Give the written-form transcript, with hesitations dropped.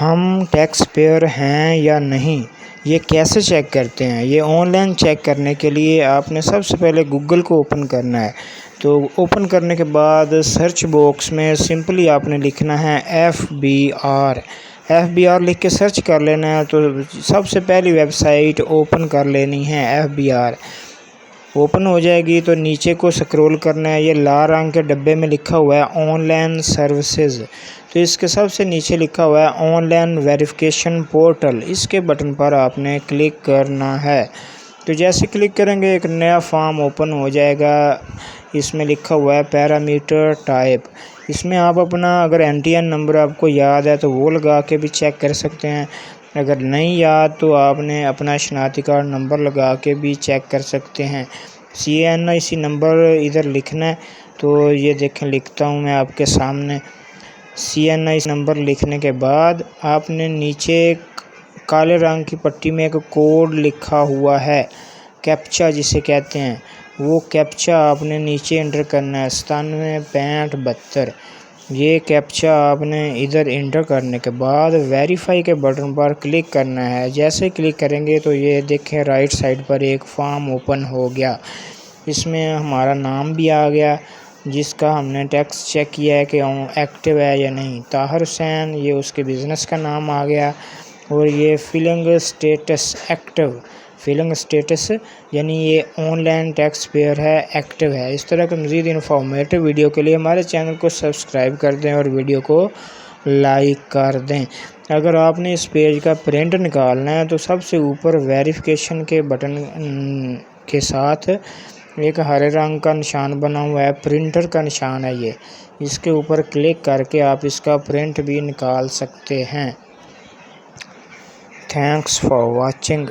ہم tax pair ہیں یا نہیں، یہ کیسے چیک کرتے ہیں؟ یہ آن لائن چیک کرنے کے لیے آپ نے سب سے پہلے گوگل کو اوپن کرنا ہے۔ تو اوپن کرنے کے بعد سرچ باکس میں سمپلی آپ نے لکھنا ہے FBR لکھ کے سرچ کر لینا ہے۔ تو سب سے پہلی ویب سائٹ اوپن کر لینی ہے FBR۔ اوپن ہو جائے گی تو نیچے کو سکرول کرنا ہے، یہ لال رنگ کے ڈبے میں لکھا ہوا ہے آن لائن سروسز، تو اس کے سب سے نیچے لکھا ہوا ہے آن لائن ویریفیکیشن پورٹل، اس کے بٹن پر آپ نے کلک کرنا ہے۔ تو جیسے کلک کریں گے ایک نیا فارم اوپن ہو جائے گا، اس میں لکھا ہوا ہے پیرامیٹر ٹائپ، اس میں آپ اپنا اگر NTN نمبر آپ کو یاد ہے تو وہ لگا کے بھی چیک کر سکتے ہیں، اگر نہیں یاد تو آپ نے اپنا شناختی کارڈ نمبر لگا کے بھی چیک کر سکتے ہیں۔ CNIC نمبر ادھر لکھنا ہے، تو یہ دیکھیں لکھتا ہوں میں آپ کے سامنے۔ CNIC نمبر لکھنے کے بعد آپ نے نیچے کالے رنگ کی پٹی میں ایک کوڈ لکھا ہوا ہے، کیپچا جسے کہتے ہیں، وہ کیپچا آپ نے نیچے انٹر کرنا ہے 976572۔ یہ کیپچا آپ نے ادھر انٹر کرنے کے بعد ویریفائی کے بٹن پر کلک کرنا ہے۔ جیسے کلک کریں گے تو یہ دیکھیں رائٹ سائڈ پر ایک فارم اوپن ہو گیا، اس میں ہمارا نام بھی آ گیا جس کا ہم نے ٹیکس چیک کیا ہے کہ ایکٹیو ہے یا نہیں، طاہر حسین، یہ اس کے بزنس کا نام آ گیا، اور یہ filing status active, filing status یعنی یہ آن لائن ٹیکس پیئر ہے، ایکٹیو ہے۔ اس طرح کے مزید انفارمیٹو ویڈیو کے لیے ہمارے چینل کو سبسکرائب کر دیں اور ویڈیو کو لائک کر دیں۔ اگر آپ نے اس پیج کا پرنٹ نکالنا ہے تو سب سے اوپر ویریفیکیشن کے بٹن کے ساتھ ایک ہرے رنگ کا نشان بنا ہوا ہے، پرنٹر کا نشان ہے، یہ اس کے اوپر کلک کر کے آپ اس کا پرنٹ بھی نکال سکتے ہیں۔ Thanks for watching.